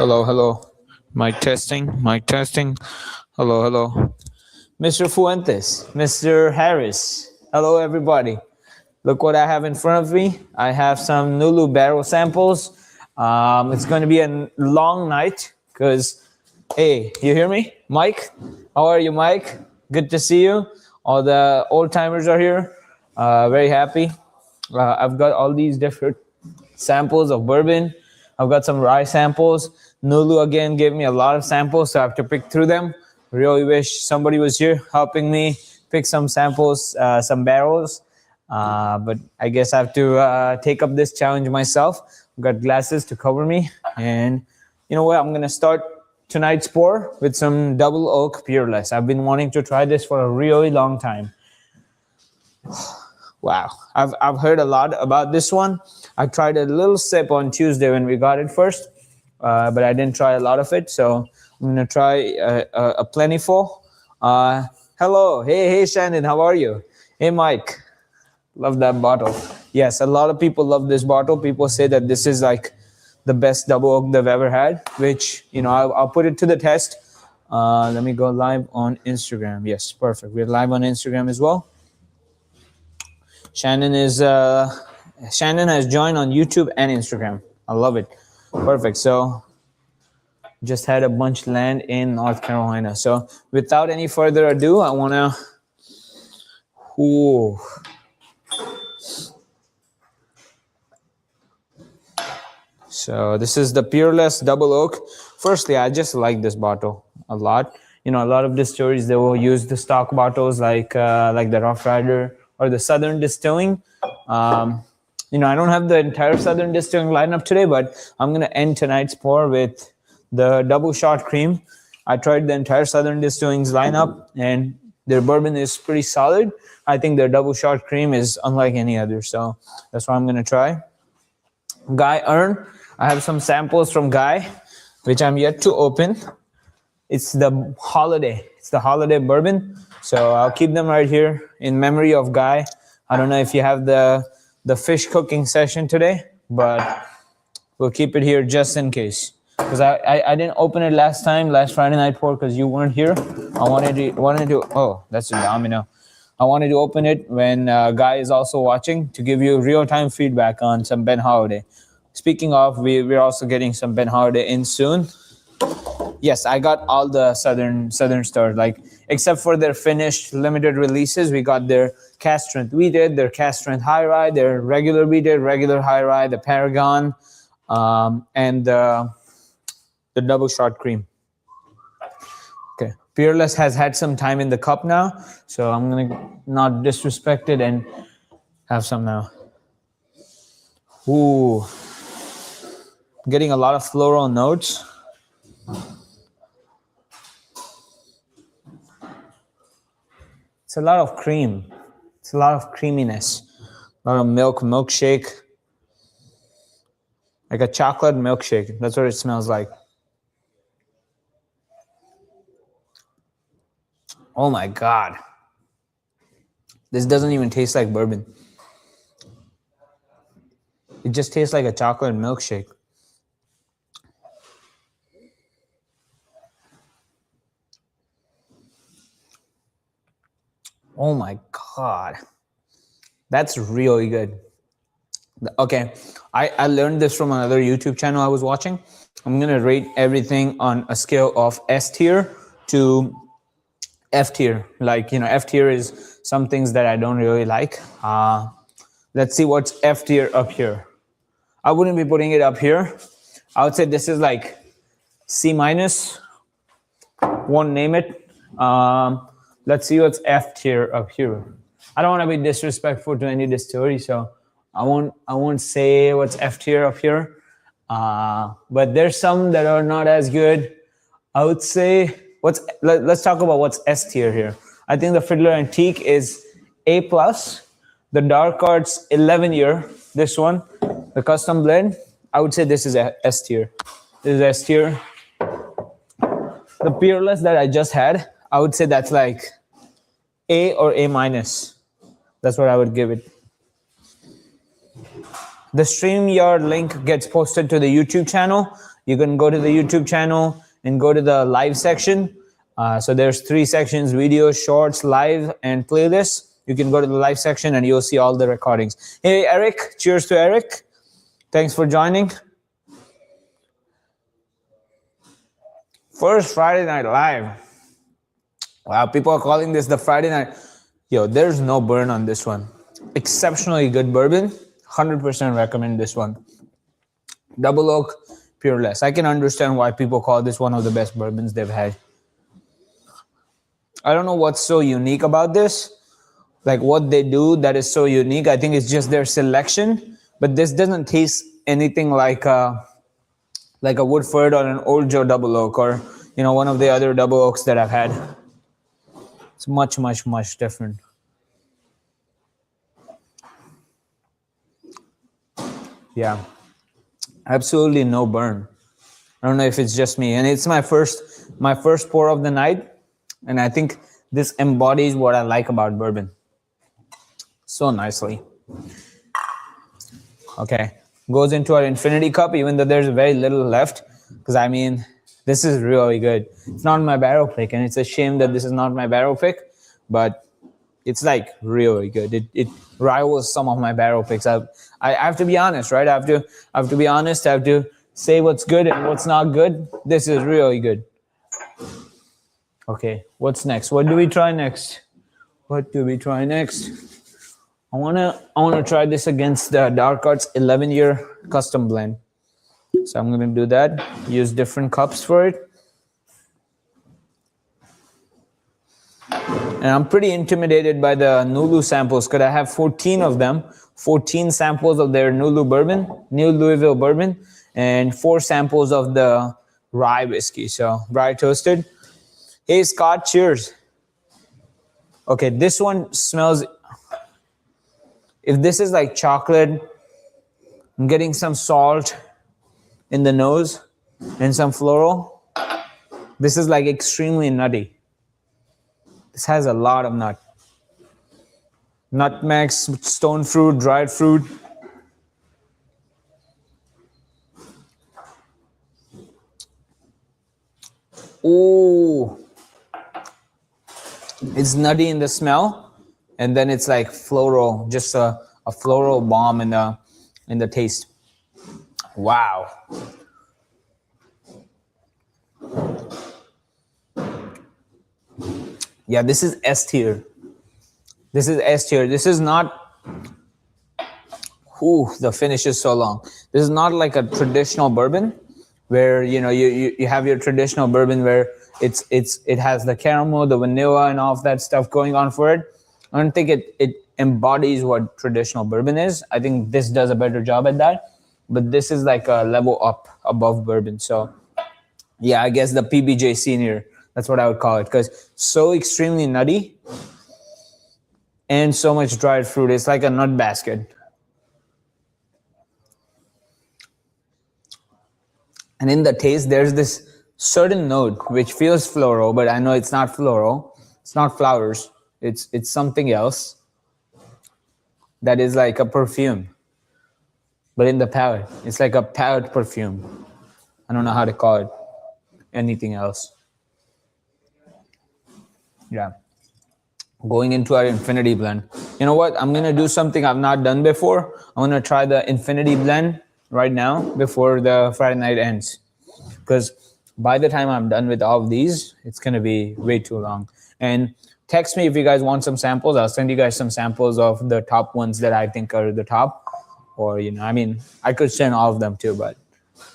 Hello, hello. Mic testing, mic testing. Hello, hello. Mr. Fuentes, Mr. Harris. Hello, everybody. Look what I have in front of me. I have some Nulu barrel samples. It's going to be a long night because, hey, you hear me? Mike? How are you, Mike? Good to see you. All the old timers are here. Very happy. I've got all these different samples of bourbon. I've got some rye samples. Nulu again gave me a lot of samples, so I have to pick through them. Really wish somebody was here helping me pick some samples, some barrels. But I guess I have to take up this challenge myself. I've got glasses to cover me. And you know what? I'm going to start tonight's pour with some double oak peerless. I've been wanting to try this for a really long time. Wow. I've heard a lot about this one. I tried a little sip on Tuesday when we got it first, but I didn't try a lot of it. So I'm going to try a plentiful. Hello. Hey, Shannon. How are you? Hey, Mike. Love that bottle. Yes, a lot of people love this bottle. People say that this is like the best double oak they've ever had, which, you know, I'll put it to the test. Let me go live on Instagram. Yes, perfect. We're live on Instagram as well. Shannon has joined on YouTube and Instagram. I love it. Perfect. So just had a bunch land in North Carolina. So without any further ado, I want to... So this is the Peerless Double Oak. Firstly, I just like this bottle a lot. You know, a lot of distilleries, they will use the stock bottles like the Rough Rider or the Southern Distilling. You know, I don't have the entire Southern Distilling lineup today, but I'm going to end tonight's pour with the Double Shot Cream. I tried the entire Southern Distilling's lineup, and their bourbon is pretty solid. I think their Double Shot Cream is unlike any other, so that's what I'm going to try. Guy Earn. I have some samples from Guy, which I'm yet to open. It's the holiday. It's the holiday bourbon. So I'll keep them right here in memory of Guy. I don't know if you have the fish cooking session today, but we'll keep it here just in case. Because I didn't open it last Friday night pour, because you weren't here. I wanted to, oh, that's a domino. I wanted to open it when Guy is also watching to give you real-time feedback on some Ben Holiday. Speaking of, we're also getting some Ben Holiday in soon. Yes, I got all the Southern stores, like except for their finished limited releases. We got their cast strength wheated, their cast strength high rye, their regular wheated, regular high rye, the Paragon, and the Double Shot Cream. Okay, Peerless has had some time in the cup now, so I'm gonna not disrespect it and have some now. Ooh, getting a lot of floral notes. It's a lot of cream. It's a lot of creaminess. A lot of milkshake. Like a chocolate milkshake. That's what it smells like. Oh my God. This doesn't even taste like bourbon. It just tastes like a chocolate milkshake. Oh my God. That's really good. Okay, I learned this from another YouTube channel I was watching. I'm going to rate everything on a scale of S tier to F tier. Like, you know, F tier is some things that I don't really like. Let's see what's F tier up here. I wouldn't be putting it up here. I would say this is like C minus. Won't name it. Let's see what's F tier up here. I don't want to be disrespectful to any distillery, so I won't say what's F tier up here. But there's some that are not as good. I would say let's talk about what's S tier here. I think the Fiddler Antique is A+. The Dark Arts 11-year, this one, the custom blend, I would say this is a S tier. This is S tier. The Peerless that I just had, I would say that's like A or A minus. That's what I would give it. The StreamYard link gets posted to the YouTube channel. you can go to the YouTube channel and go to the live section. So there's 3 sections: video, shorts, live, and playlist. You can go to the live section and you'll see all the recordings. Hey, Eric, cheers to Eric. Thanks for joining. First Friday Night Live. Wow, people are calling this the Friday night. Yo, there's no burn on this one. Exceptionally good bourbon. 100% recommend this one. Double Oak, Pureless. I can understand why people call this one of the best bourbons they've had. I don't know what's so unique about this. Like what they do that is so unique. I think it's just their selection. But this doesn't taste anything like a Woodford or an Old Joe Double Oak, or one of the other Double Oaks that I've had. It's much, much, much different. Yeah, absolutely no burn. I don't know if it's just me, and it's my first pour of the night, and I think this embodies what I like about bourbon so nicely. Okay, goes into our infinity cup, even though there's very little left, because I mean, this is really good. It's not my barrel pick, and it's a shame that this is not my barrel pick, but it's like really good. It rivals some of my barrel picks. I have to be honest, right? I have to be honest. I have to say what's good and what's not good. This is really good. Okay, what's next? What do we try next? What do we try next? I wanna try this against the Dark Arts 11-year custom blend. So I'm gonna do that. Use different cups for it. And I'm pretty intimidated by the Nulu samples because I have 14 of them, 14 samples of their Nulu bourbon, New Louisville bourbon, and 4 samples of the rye whiskey. So rye toasted. Hey Scott, cheers. Okay, this one smells, if this is like chocolate, I'm getting some salt in the nose and some floral. This is like extremely nutty. This has a lot of nut. Nutmeg, stone fruit, dried fruit. Ooh. It's nutty in the smell, and then it's like floral, just a floral bomb in the taste. Wow. Yeah, this is S tier. This is S tier. This is not, the finish is so long. This is not like a traditional bourbon where, you have your traditional bourbon where it has the caramel, the vanilla, and all of that stuff going on for it. I don't think it embodies what traditional bourbon is. I think this does a better job at that. But this is like a level up above bourbon. So yeah, I guess the PBJ senior, that's what I would call it, because so extremely nutty and so much dried fruit. It's like a nut basket. And in the taste, there's this certain note which feels floral, but I know it's not floral. It's not flowers. It's something else that is like a perfume, but in the palate. It's like a palate perfume. I don't know how to call it anything else. Yeah. Going into our infinity blend. You know what? I'm going to do something I've not done before. I'm going to try the infinity blend right now before the Friday night ends. Because by the time I'm done with all of these, it's going to be way too long. And text me if you guys want some samples. I'll send you guys some samples of the top ones that I think are the top. Or, I could send all of them too, but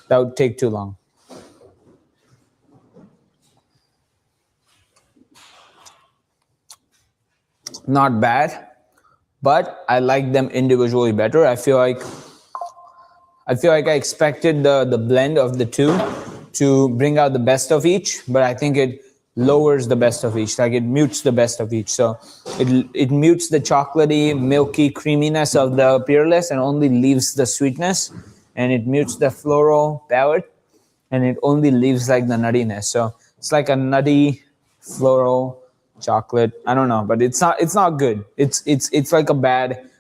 that would take too long. Not bad, but I like them individually better. I feel like I expected the blend of the two to bring out the best of each, but I think it lowers the best of each. Like it mutes the best of each. So it mutes the chocolatey, milky creaminess of the Peerless and only leaves the sweetness, and it mutes the floral palate and it only leaves like the nuttiness. So it's like a nutty floral chocolate. I don't know, but it's not good. It's like a bad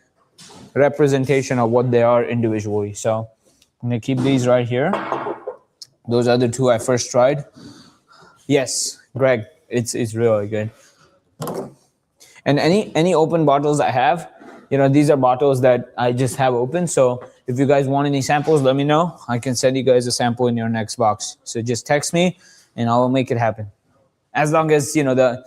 representation of what they are individually. So I'm gonna keep these right here. Those other two I first tried. Yes, Greg, it's really good. And any open bottles I have, these are bottles that I just have open. So if you guys want any samples, let me know. I can send you guys a sample in your next box. So just text me and I will make it happen. As long as the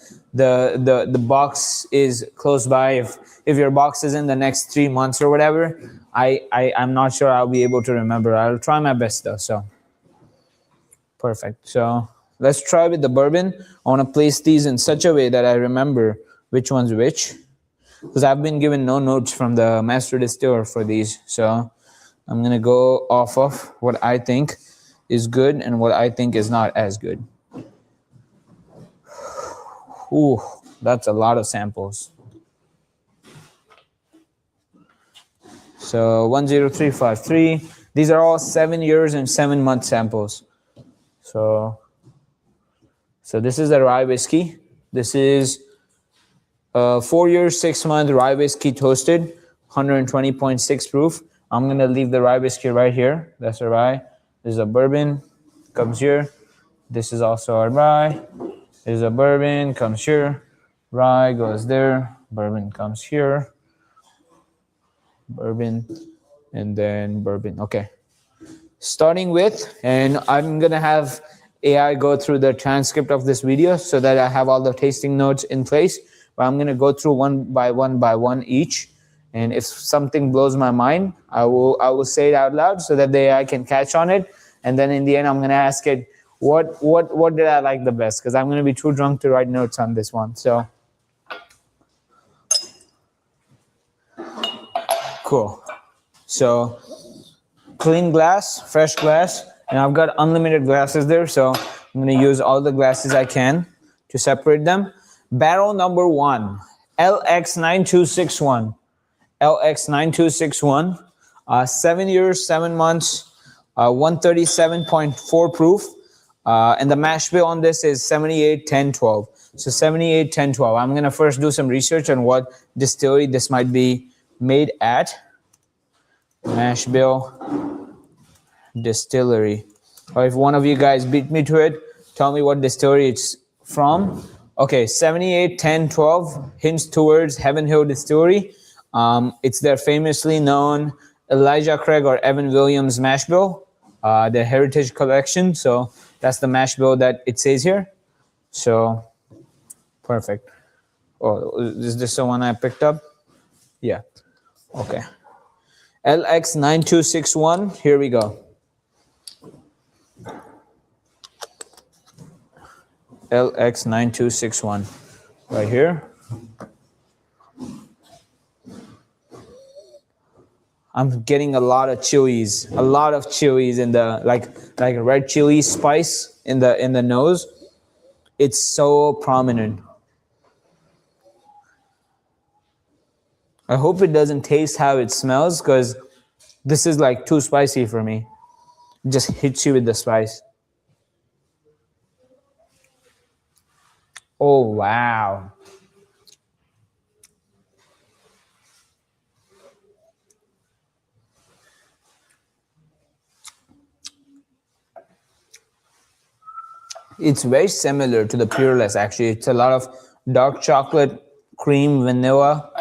box is close by. If your box is in the next 3 months or whatever, I'm not sure I'll be able to remember. I'll try my best though. So perfect. So let's try with the bourbon. I want to place these in such a way that I remember which one's which, because I've been given no notes from the master distiller for these. So I'm gonna go off of what I think is good and what I think is not as good. Ooh, that's a lot of samples. So 10353. These are all 7 years and 7 month samples. So this is a rye whiskey. This is 4 years, 6 month rye whiskey toasted, 120.6 proof. I'm gonna leave the rye whiskey right here. That's a rye. This is a bourbon, comes here. This is also a rye. There's a bourbon, comes here. Rye goes there. Bourbon comes here. Bourbon, and then bourbon. Okay. Starting with, and I'm gonna have AI go through the transcript of this video so that I have all the tasting notes in place. But I'm gonna go through one by one each. And if something blows my mind, I will say it out loud so that the AI can catch on it. And then in the end, I'm gonna ask it, what did I like the best? Because I'm gonna be too drunk to write notes on this one. So cool. So clean glass, fresh glass, and I've got unlimited glasses there, so I'm gonna use all the glasses I can to separate them. Barrel number 1, LX9261. LX9261, 7 years, 7 months, 137.4 proof, and the mash bill on this is 781012. So 781012. I'm gonna first do some research on what distillery this might be made at. Mash bill, distillery. Or if one of you guys beat me to it, tell me what distillery it's from. Okay, 781012 hints towards Heaven Hill Distillery. It's their famously known Elijah Craig or Evan Williams mash bill, their heritage collection. So that's the mash bill that it says here. So perfect. Oh, is this the one I picked up? Yeah. Okay. LX9261. Here we go. LX9261. Right here. I'm getting a lot of chilies. A lot of chilies in the like red chili spice in the nose. It's so prominent. I hope it doesn't taste how it smells, because this is like too spicy for me. It just hits you with the spice. Oh, wow. It's very similar to the Pureless, actually. It's a lot of dark chocolate, cream, vanilla,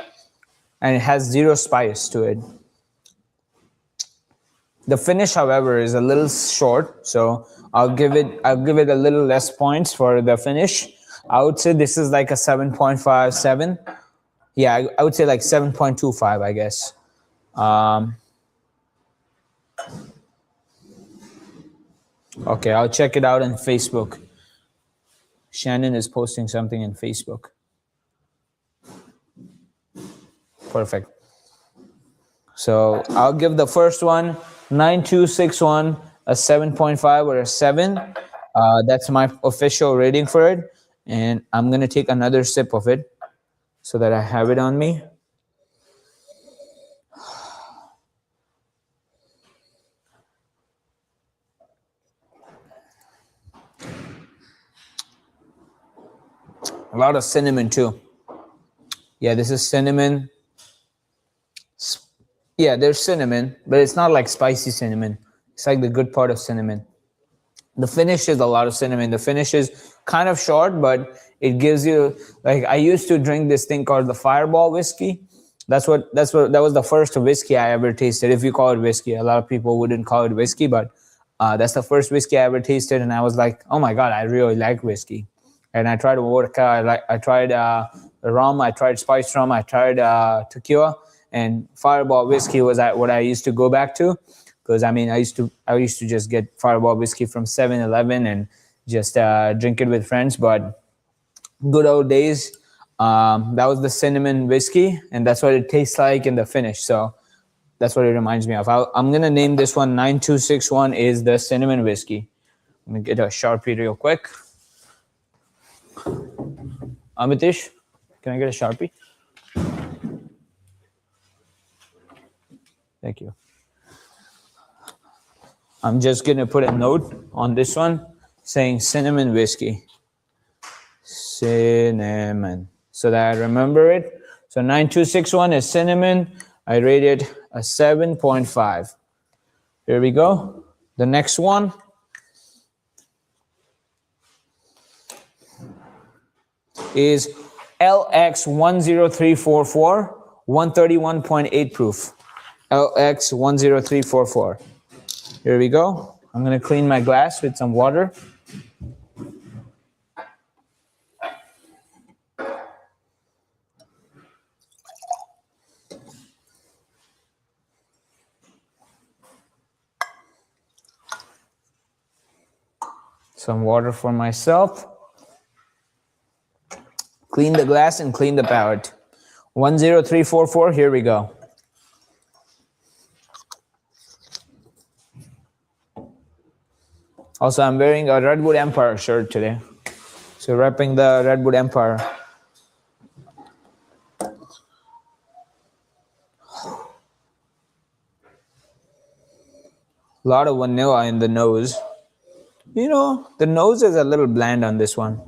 and it has zero spice to it. The finish, however, is a little short, so I'll give it a little less points for the finish. I would say this is like a 7.57. Yeah, I would say like 7.25, I guess. Okay, I'll check it out on Facebook. Shannon is posting something in Facebook. Perfect. So I'll give the first one, 9261, a 7.5 or a 7. That's my official rating for it. And I'm going to take another sip of it so that I have it on me. A lot of cinnamon too. Yeah, this is cinnamon. Yeah, there's cinnamon, but it's not like spicy cinnamon. It's like the good part of cinnamon. The finish is a lot of cinnamon. The finish is kind of short, but it gives you, like, I used to drink this thing called the Fireball whiskey. That was the first whiskey I ever tasted. If you call it whiskey, a lot of people wouldn't call it whiskey, but that's the first whiskey I ever tasted, and I was like, oh my god, I really like whiskey. And I tried vodka, I tried rum, I tried spiced rum, I tried tequila, and Fireball whiskey was what I used to go back to, because I mean I used to just get Fireball whiskey from 7-Eleven and just drink it with friends. But good old days, that was the cinnamon whiskey, and that's what it tastes like in the finish. So that's what it reminds me of. I'm gonna name this one 9261 is the cinnamon whiskey. Let me get a Sharpie real quick. Amitish, can I get a Sharpie? Thank you. I'm just gonna put a note on this one saying cinnamon whiskey. Cinnamon, so that I remember it. So 9261 is cinnamon. I rated a 7.5. Here we go. The next one is LX10344, 131.8 proof. LX10344. Here we go. I'm gonna clean my glass with some water. Some water for myself. Clean the glass and clean the palate. 10344, here we go. Also, I'm wearing a Redwood Empire shirt today. So repping the Redwood Empire. A lot of vanilla in the nose. You know, the nose is a little bland on this one.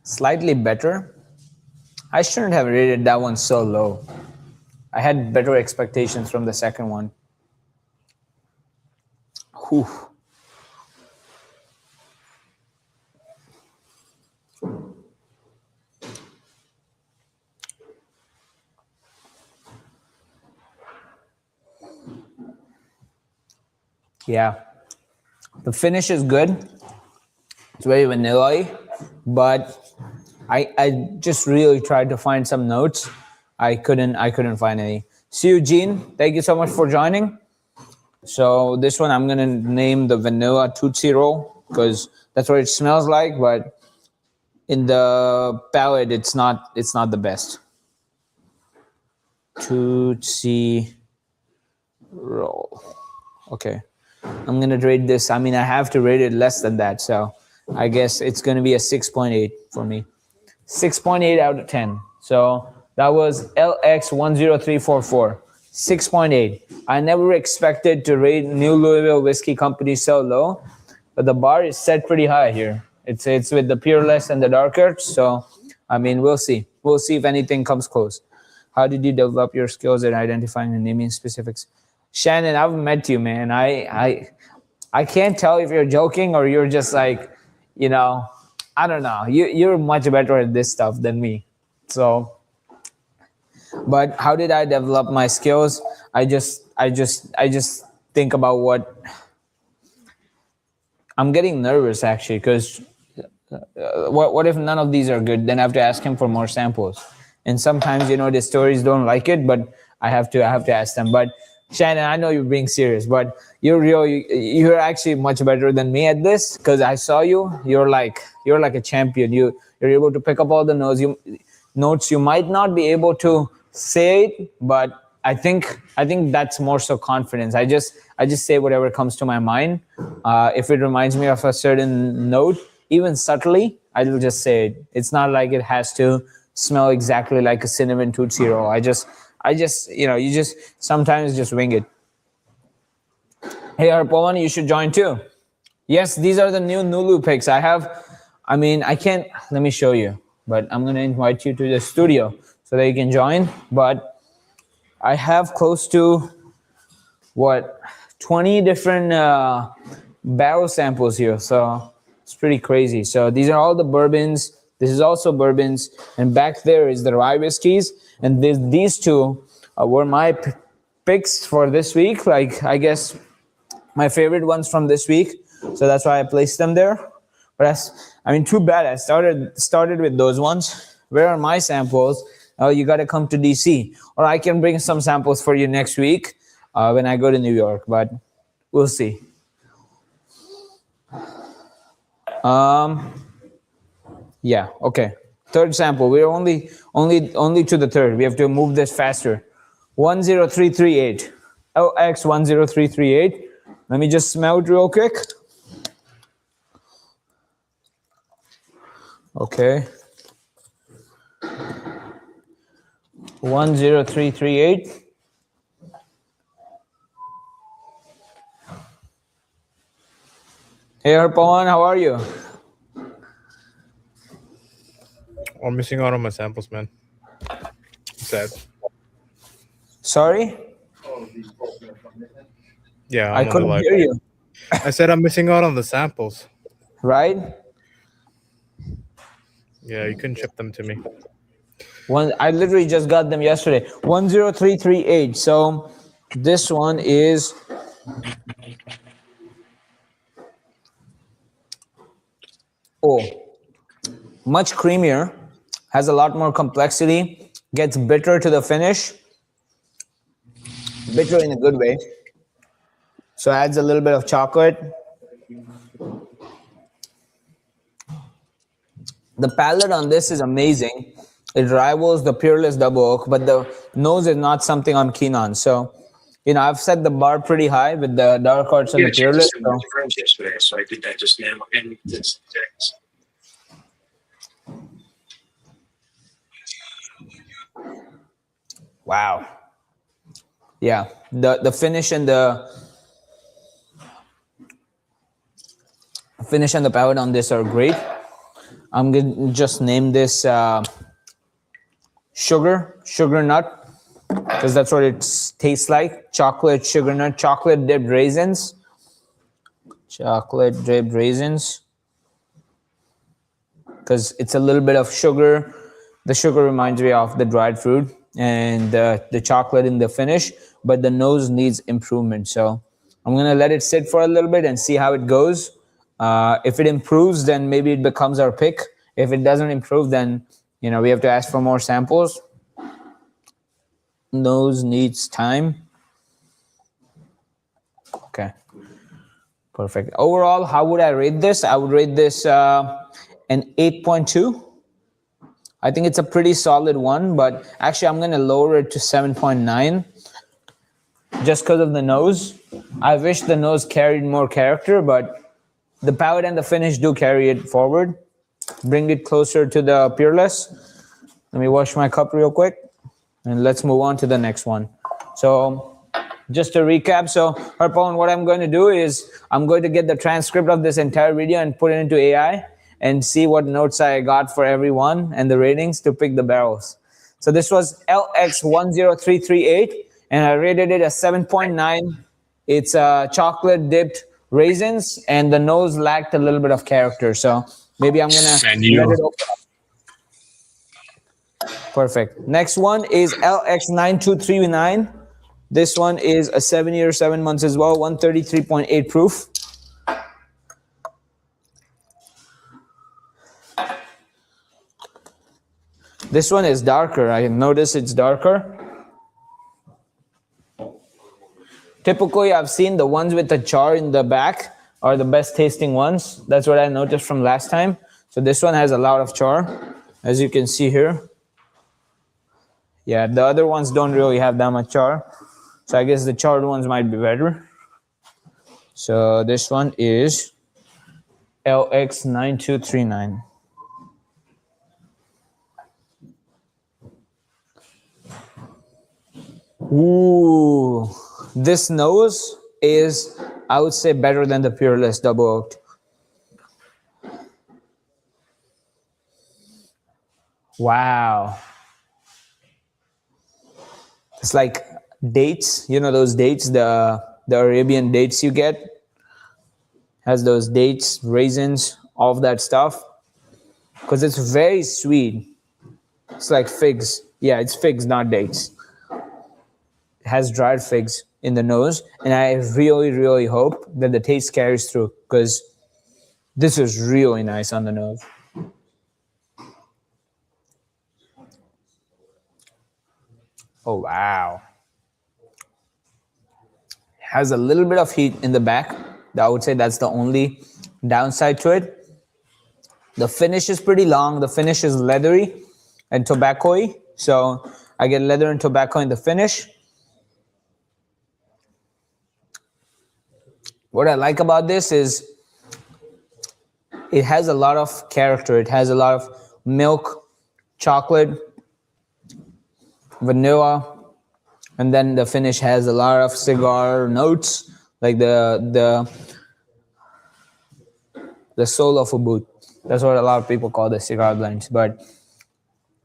Slightly better. I shouldn't have rated that one so low. I had better expectations from the second one. Whew. Yeah, the finish is good. It's very vanilla-y, but I just really tried to find some notes. I couldn't find any. See you, Gene. Thank you so much for joining. So this one I'm gonna name the vanilla Tootsie Roll because that's what it smells like, but in the palate it's not the best. Tootsie Roll. Okay. I'm gonna rate this. I mean, I have to rate it less than that, so I guess it's gonna be a 6.8 for me. 6.8 out of 10. So that was LX10344. 6.8. I never expected to rate New Louisville Whiskey Company so low, but the bar is set pretty high here. It's with the Peerless and the Dark Earth, so I mean, we'll see. We'll see if anything comes close. How did you develop your skills at identifying and naming specifics? Shannon, I've met you, man. I can't tell if you're joking or you're just like, you know, I don't know. You're much better at this stuff than me. So, but how did I develop my skills? I just think about what I'm getting nervous actually, because what if none of these are good? Then I have to ask him for more samples. And sometimes, you know, the stories don't like it, but I have to ask them. But Shannon, I know you're being serious, but you're actually much better than me at this because I saw you. You're like a champion. You're able to pick up all the notes. You might not be able to say it, but I think that's more so confidence. I just say whatever comes to my mind. If it reminds me of a certain note, even subtly, I will just say it. It's not like it has to smell exactly like a cinnamon Tootsie Roll. I just, you just sometimes just wing it. Hey, Harpawan, you should join too. Yes, these are the new Nulu pics. I can't, let me show you, but I'm going to invite you to the studio so that you can join. But I have close to, 20 different barrel samples here. So it's pretty crazy. So these are all the bourbons. This is also bourbons. And back there is the rye whiskeys. And these two were my picks for this week. Like, I guess my favorite ones from this week. So that's why I placed them there. But too bad. I started with those ones. Where are my samples? Oh, you got to come to DC. Or I can bring some samples for you next week when I go to New York. But we'll see. Yeah, okay. Third sample. We're only to the third. We have to move this faster. 10338. LX 10338. Let me just smell it real quick. Okay. 10338. Hey, Harpawan, how are you? I'm missing out on my samples, man. Sad. Sorry? Yeah, I couldn't hear you. I said I'm missing out on the samples. Right? Yeah, you couldn't ship them to me. I literally just got them yesterday. 10338. So this one is much creamier, has a lot more complexity, gets bitter to the finish. Bitter in a good way. So adds a little bit of chocolate. The palate on this is amazing. It rivals the Peerless Double Oak, but the nose is not something I'm keen on. So, I've set the bar pretty high with the dark arts and the Peerless. Yesterday, so I did that just now. And it's Wow. Yeah, the finish and the palate on this are great. I'm gonna just name this sugar nut, because that's what it tastes like. Chocolate sugar nut, chocolate dipped raisins. Because it's a little bit of sugar. The sugar reminds me of the dried fruit and the chocolate in the finish, but the nose needs improvement. So I'm gonna let it sit for a little bit and see how it goes. If it improves, then maybe it becomes our pick. If it doesn't improve, then we have to ask for more samples. Nose needs time. Okay, perfect. Overall, how would I rate this? I would rate this an 8.2. I think it's a pretty solid one, but actually I'm going to lower it to 7.9 just because of the nose. I wish the nose carried more character, but the palate and the finish do carry it forward. Bring it closer to the Peerless. Let me wash my cup real quick, and let's move on to the next one. So just to recap, so Harpawan, what I'm going to do is I'm going to get the transcript of this entire video and put it into AI and see what notes I got for everyone and the ratings to pick the barrels. So this was LX10338, and I rated it a 7.9. It's chocolate dipped raisins, and the nose lacked a little bit of character. So maybe I'm gonna let it open up. Perfect. Next one is LX9239. This one is a 7 year, 7 months as well, 133.8 proof. This one is darker. I notice it's darker. Typically, I've seen the ones with the char in the back are the best tasting ones. That's what I noticed from last time. So this one has a lot of char, as you can see here. Yeah, the other ones don't really have that much char. So I guess the charred ones might be better. So this one is LX9239. Ooh, this nose is, I would say, better than the Peerless Double Oaked. Wow. It's like dates, you know those dates, the Arabian dates you get? Has those dates, raisins, all of that stuff. Because it's very sweet. It's like figs. Yeah, it's figs, not dates. It has dried figs in the nose, and I really, really hope that the taste carries through, because this is really nice on the nose. Oh, wow. Has a little bit of heat in the back. I would say that's the only downside to it. The finish is pretty long. The finish is leathery and tobacco-y. So I get leather and tobacco in the finish. What I like about this is it has a lot of character. It has a lot of milk, chocolate, vanilla, and then the finish has a lot of cigar notes, like the soul of a boot. That's what a lot of people call the cigar blends. But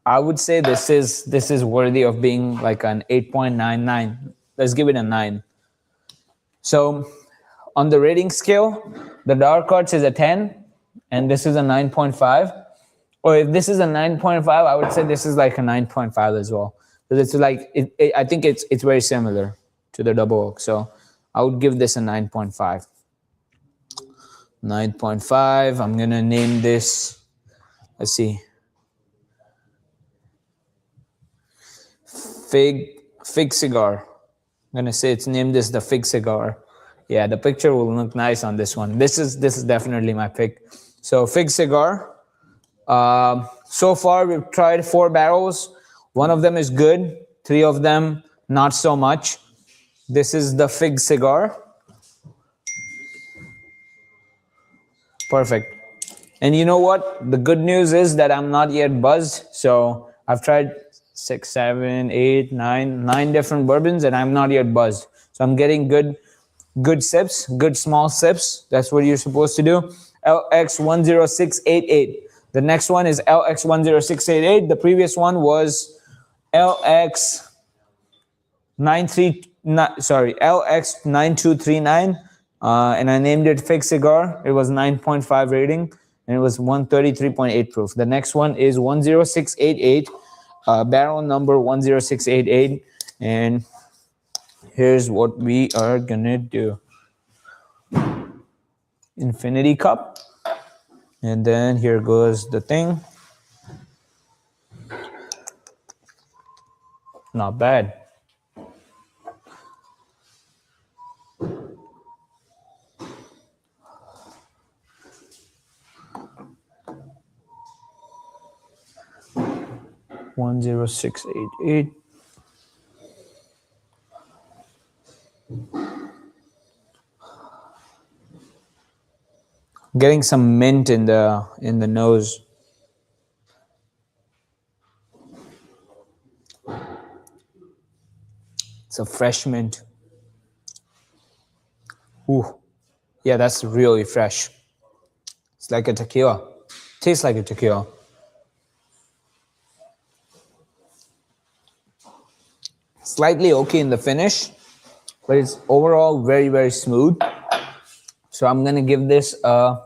I would say this is worthy of being like an 8.99. Let's give it a 9. So on the rating scale, the dark arts is a 10, and this is a 9.5. Or if this is a 9.5, I would say this is like a 9.5 as well. Because it's like, I think it's very similar to the double oak. So I would give this a 9.5. 9.5. I'm going to name this, let's see, Fig Cigar. I'm going to say it's named this the Fig Cigar. Yeah, the picture will look nice on this one. This is definitely my pick. So Fig Cigar. So far, we've tried 4 barrels. 1 of them is good. 3 of them, not so much. This is the Fig Cigar. Perfect. And you know what? The good news is that I'm not yet buzzed. So I've tried 6, 7, 8, 9 different bourbons, and I'm not yet buzzed. So I'm getting good sips, good small sips. That's what you're supposed to do. LX10688. The next one is LX10688. The previous one was LX9239. And I named it Fig Cigar. It was 9.5 rating, and it was 133.8 proof. The next one is 10688, barrel number 10688. And here's what we are gonna do. Infinity cup. And then here goes the thing. Not bad. $10688. Getting some mint in the nose. It's a fresh mint. Ooh, yeah, that's really fresh. It's like a tequila. Tastes like a tequila. Slightly oaky in the finish, but it's overall very, very smooth. So I'm gonna give this a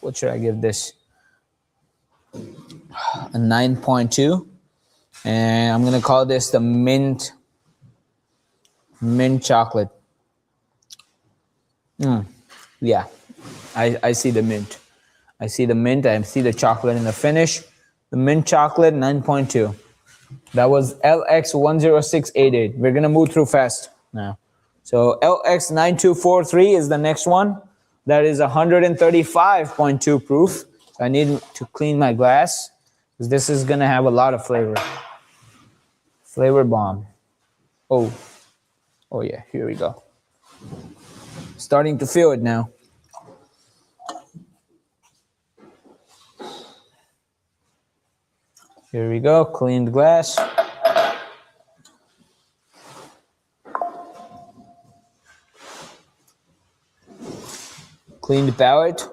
what should I give this? A 9.2, and I'm gonna call this the mint chocolate. Yeah, I see the mint. I see the mint. I see the chocolate in the finish. The mint chocolate 9.2. That was LX10688. We're gonna move through fast now. So LX9243 is the next one. That is 135.2 proof. So I need to clean my glass because this is gonna have a lot of flavor. Flavor bomb. Oh yeah, here we go. Starting to feel it now. Here we go, cleaned glass. Cleaned palate.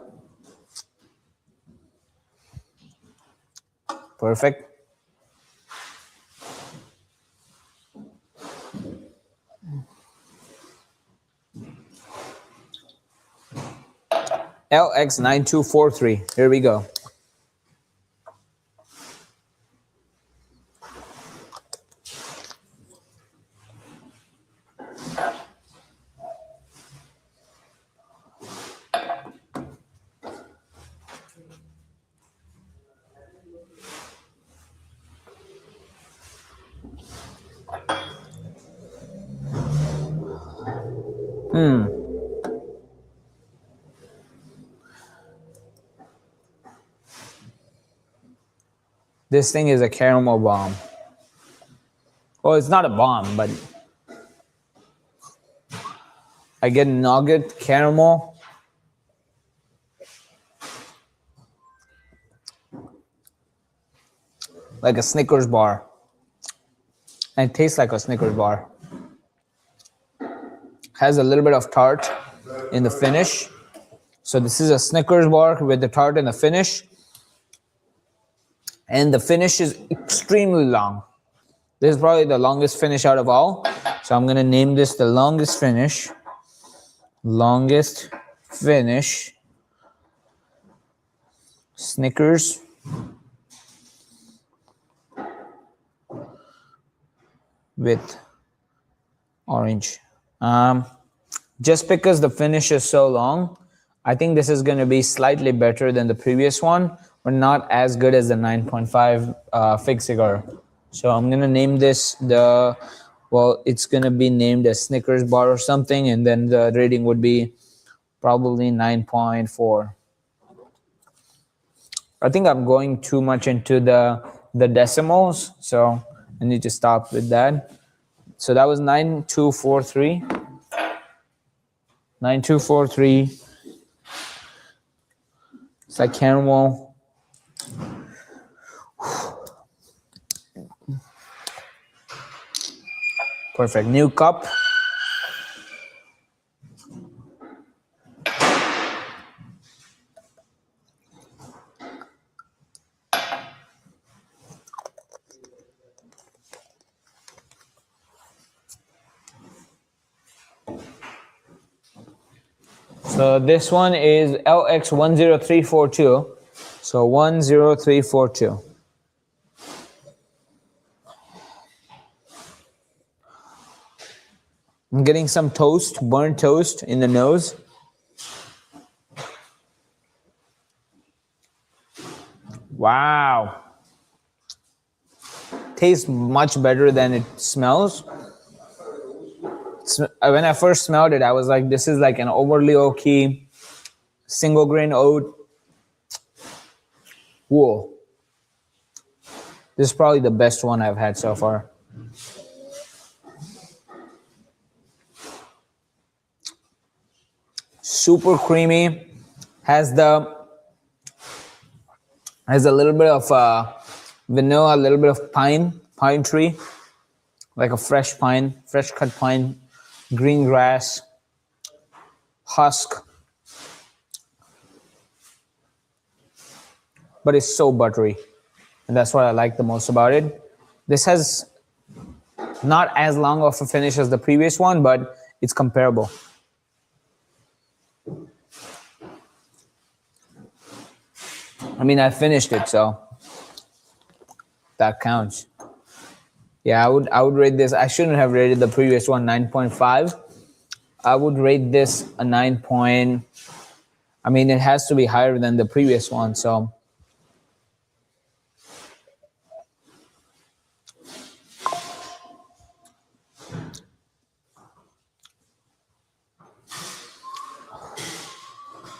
Perfect. LX9243. Here we go. This thing is a caramel bomb. Well, it's not a bomb, but I get nugget, caramel. Like a Snickers bar. And it tastes like a Snickers bar. Has a little bit of tart in the finish. So this is a Snickers bar with the tart in the finish. And the finish is extremely long. This is probably the longest finish out of all. So I'm gonna name this the longest finish. Longest finish. Snickers. With orange. Just because the finish is so long, I think this is going to be slightly better than the previous one, but not as good as the 9.5 Fig Cigar. So I'm going to name this it's going to be named a Snickers bar or something, and then the rating would be probably 9.4. I think I'm going too much into the decimals, so I need to stop with that. So that was 9243. 9243. It's like caramel. Perfect. New cup. So this one is LX10342. So 10342. I'm getting some toast, burnt toast in the nose. Wow. Tastes much better than it smells. When I first smelled it, I was like, this is like an overly oaky single grain oat. Whoa. This is probably the best one I've had so far. Super creamy. Has a little bit of vanilla, a little bit of pine tree, like a fresh cut pine, green grass, husk. But it's so buttery, and that's what I like the most about it. This has not as long of a finish as the previous one, but it's comparable. I mean, I finished it, so that counts. Yeah, I would rate this. I shouldn't have rated the previous one 9.5. I would rate this a 9 point. I mean, it has to be higher than the previous one, so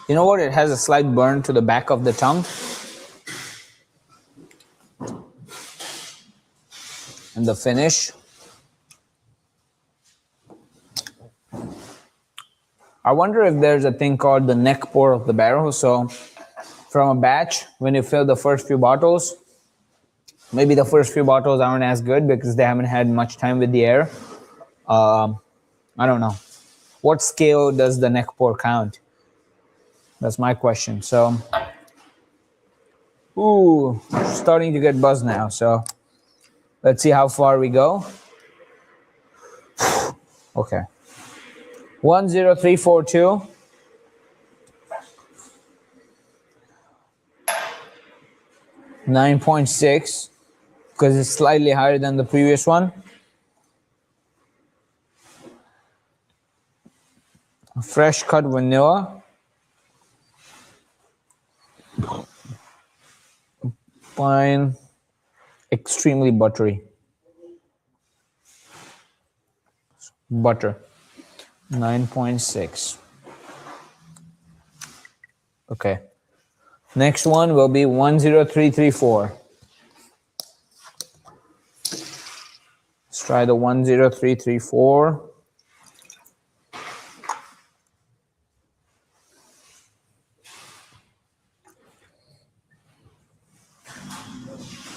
You know what? It has a slight burn to the back of the tongue. And the finish. I wonder if there's a thing called the neck pour of the barrel. So from a batch, when you fill the first few bottles, maybe the first few bottles aren't as good because they haven't had much time with the air. I don't know. What scale does the neck pour count? That's my question. So, ooh, starting to get buzzed now. So let's see how far we go. Okay. 10342. $9.6 because it's slightly higher than the previous one. Fresh cut vanilla. Fine. Extremely buttery. Butter. 9.6. Okay. Next one will be 10334. Let's try the 10334.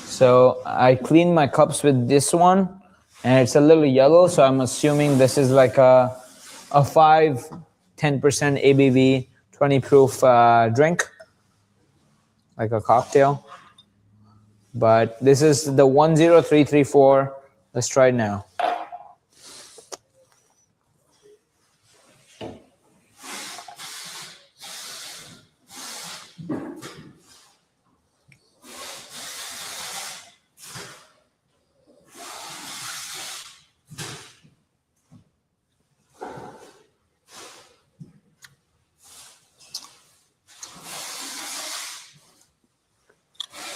So I cleaned my cups with this one, and it's a little yellow, so I'm assuming this is like a 10% ABV, 20 proof drink, like a cocktail. But this is the 10334. Let's try it now.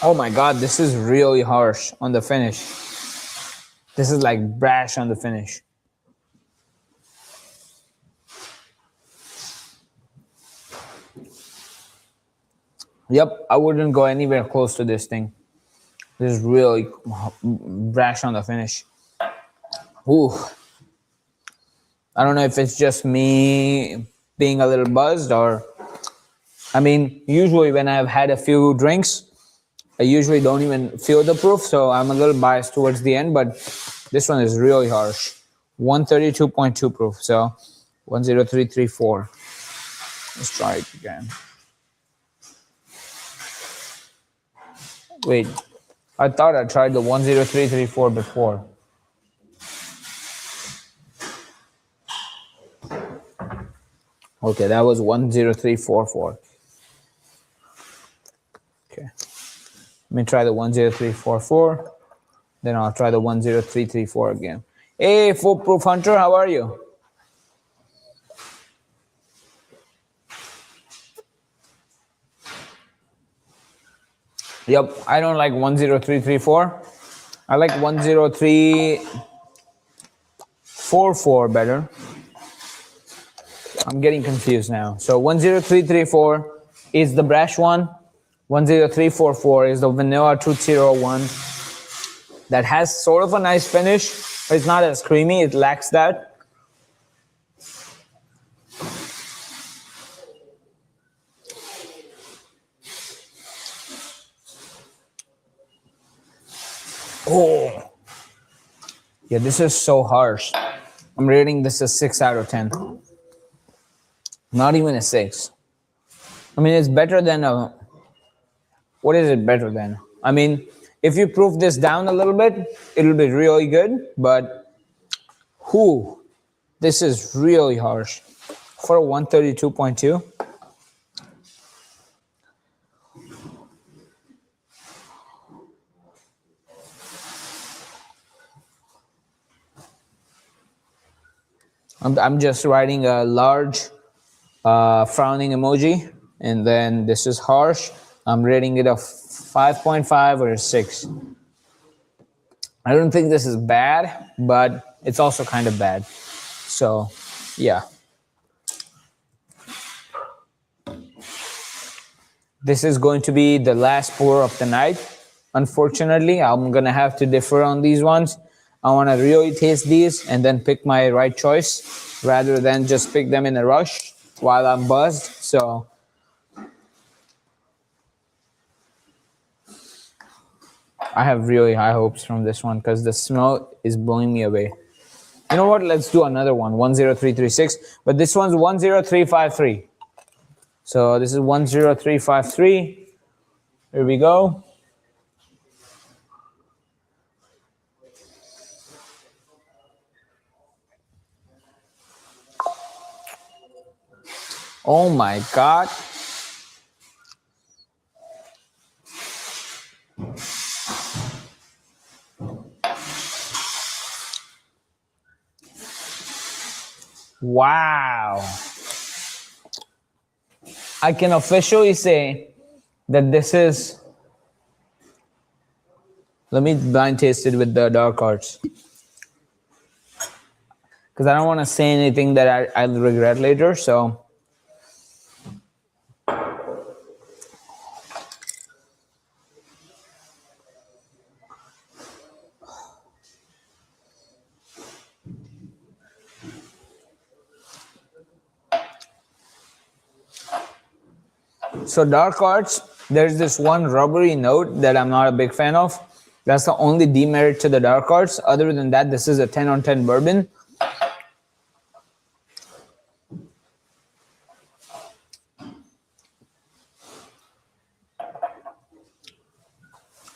Oh my God, this is really harsh on the finish. This is like brash on the finish. Yep, I wouldn't go anywhere close to this thing. This is really brash on the finish. Ooh. I don't know if it's just me being a little buzzed or... I mean, usually when I've had a few drinks, I usually don't even feel the proof, so I'm a little biased towards the end, but this one is really harsh. 132.2 proof, so 10334. Let's try it again. Wait, I thought I tried the 10334 before. Okay, that was 10344. Okay. Let me try the 10344. Then I'll try the 10334 again. Hey, Foolproof Hunter, how are you? Yep, I don't like 10334. I like 10344 better. I'm getting confused now. So 10334 is the brash one. 10344 is the vanilla 201 that has sort of a nice finish, but it's not as creamy. It lacks that. Oh, yeah, this is so harsh. I'm rating this a 6 out of 10. Not even a 6. I mean, it's better than a... What is it better than? I mean, if you proof this down a little bit, it'll be really good, but whew, this is really harsh. For 132.2. I'm just writing a large frowning emoji, and then this is harsh. I'm rating it a 5.5 or a 6. I don't think this is bad, but it's also kind of bad. So, yeah. This is going to be the last pour of the night. Unfortunately, I'm gonna have to differ on these ones. I want to really taste these and then pick my right choice rather than just pick them in a rush while I'm buzzed. So I have really high hopes from this one because the smell is blowing me away. You know what? Let's do another one, 10336. But this one's 10353. So this is 10353. Here we go. Oh my God. Wow. I can officially say that this is, let me blind taste it with the dark arts. Because I don't want to say anything that I'll regret later, so. So dark arts, there's this one rubbery note that I'm not a big fan of. That's the only demerit to the dark arts. Other than that, this is a 10 on 10 bourbon.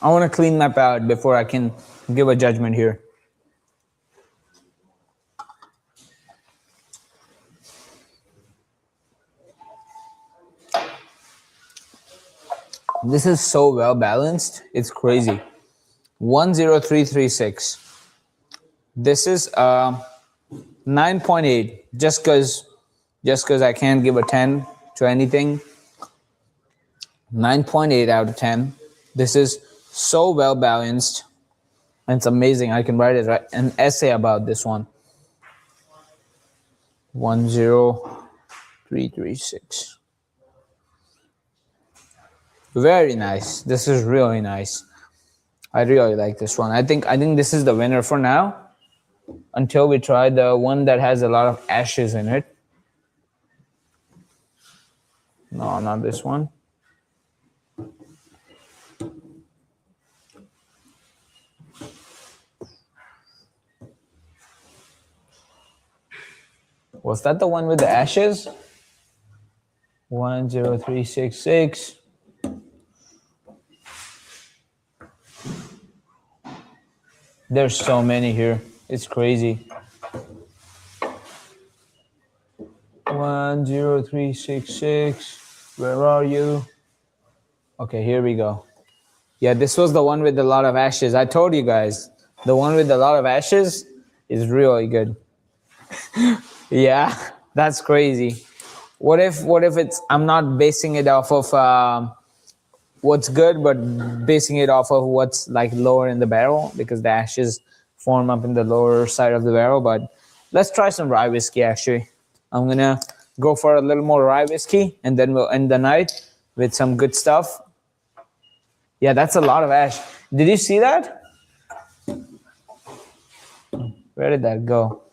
I want to clean my palate before I can give a judgment here. This is so well balanced. It's crazy. 10336. This is 9.8. Just because I can't give a 10 to anything. 9.8 out of 10. This is so well balanced. It's amazing. I can write an essay about this one. 10336. Very nice. This is really nice. I really like this one. I think this is the winner for now. Until we try the one that has a lot of ashes in it. No, not this one. Was that the one with the ashes? 10366. There's so many here. It's crazy. 10366. Where are you? Okay, here we go. Yeah, this was the one with a lot of ashes. I told you guys, the one with a lot of ashes is really good. Yeah, that's crazy. What if it's, I'm not basing it off of what's good, but basing it off of what's like lower in the barrel, because the ashes form up in the lower side of the barrel. But let's try some rye whiskey actually. I'm gonna go for a little more rye whiskey and then we'll end the night with some good stuff. Yeah, that's a lot of ash. Did you see that? Where did that go?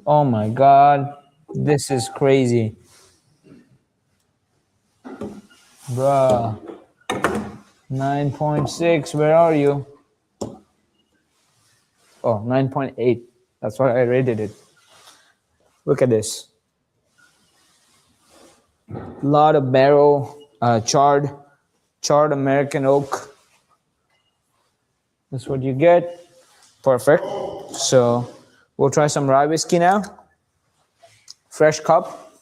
Oh my God, this is crazy. Bruh. 9.6, where are you? Oh, 9.8. That's why I rated it. Look at this. A lot of barrel, charred American oak. That's what you get. Perfect. So we'll try some rye whiskey now. Fresh cup.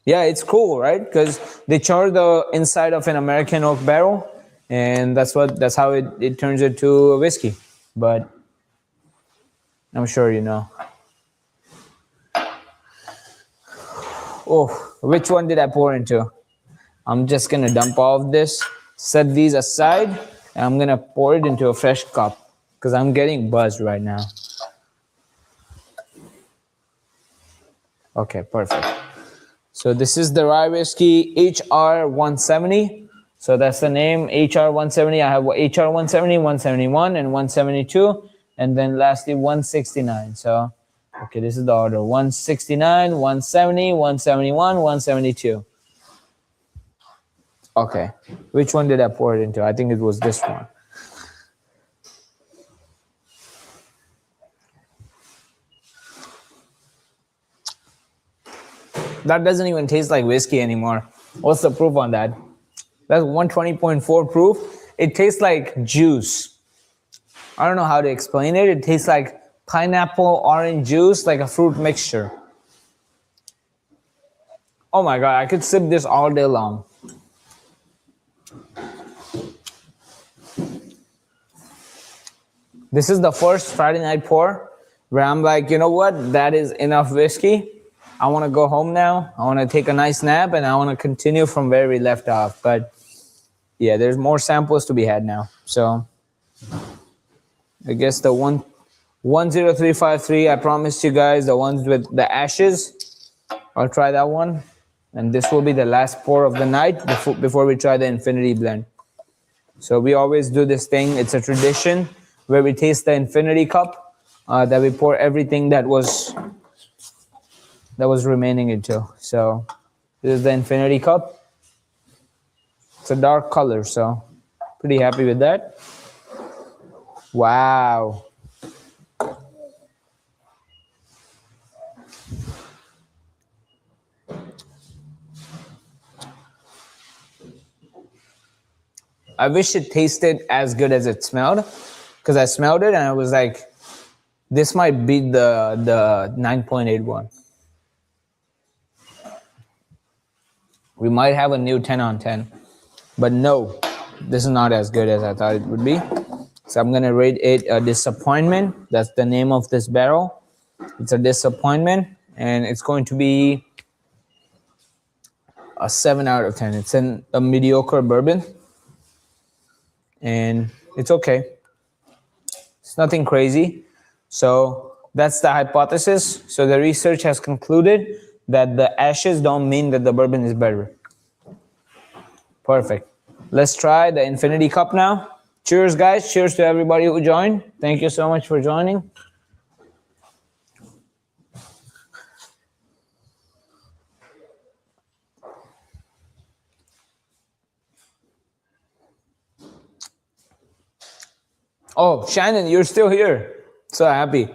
Yeah, it's cool, right? Because they char the inside of an American oak barrel, and that's how it turns into a whiskey. But I'm sure you know. Oh, which one did I pour into? I'm just gonna dump all of this, set these aside, and I'm gonna pour it into a fresh cup because I'm getting buzzed right now. Okay, perfect. So this is the rye whiskey HR 170. So that's the name, HR 170. I have HR 170, 171, and 172. And then lastly, 169. So, okay, this is the order. 169, 170, 171, 172. Okay. Which one did I pour it into? I think it was this one. That doesn't even taste like whiskey anymore. What's the proof on that? That's 120.4 proof. It tastes like juice. I don't know how to explain it. It tastes like pineapple, orange juice, like a fruit mixture. Oh my God, I could sip this all day long. This is the first Friday night pour where I'm like, you know what? That is enough whiskey. I want to go home now. I want to take a nice nap and I want to continue from where we left off. But yeah, there's more samples to be had now. So I guess the 10353, I promised you guys the ones with the ashes. I'll try that one. And this will be the last pour of the night before we try the Infinity Blend. So we always do this thing. It's a tradition where we taste the Infinity Cup that we pour everything that was remaining into. So this is the Infinity Cup. It's a dark color, so pretty happy with that. Wow. I wish it tasted as good as it smelled, because I smelled it and I was like, this might beat the 9.81. We might have a new 10 on 10, but no, this is not as good as I thought it would be. So I'm gonna rate it a disappointment. That's the name of this barrel. It's a disappointment, and it's going to be a 7 out of 10. It's a mediocre bourbon, and it's okay. It's nothing crazy. So that's the hypothesis. So the research has concluded that the ashes don't mean that the bourbon is better. Perfect. Let's try the Infinity Cup now. Cheers, guys. Cheers to everybody who joined. Thank you so much for joining. Oh, Shannon, you're still here. So happy.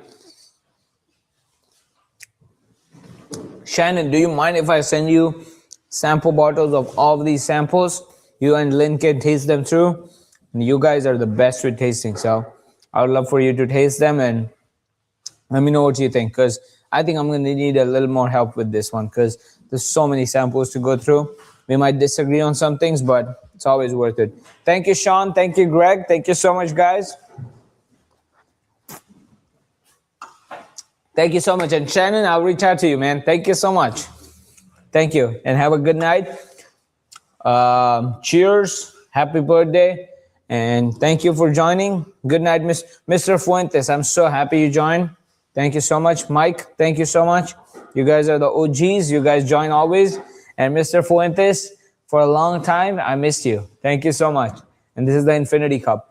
Shannon, do you mind if I send you sample bottles of all of these samples? You and Lynn can taste them through. And you guys are the best with tasting. So I would love for you to taste them and let me know what you think. Because I think I'm going to need a little more help with this one. Because there's so many samples to go through. We might disagree on some things, but it's always worth it. Thank you, Sean. Thank you, Greg. Thank you so much, guys. Thank you so much. And Shannon, I'll reach out to you, man. Thank you so much. Thank you. And have a good night. Cheers. Happy birthday. And thank you for joining. Good night, Mr. Fuentes. I'm so happy you joined. Thank you so much. Mike, thank you so much. You guys are the OGs. You guys join always. And Mr. Fuentes, for a long time, I missed you. Thank you so much. And this is the Infinity Cup.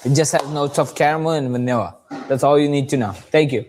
It just has notes of caramel and vanilla. That's all you need to know. Thank you.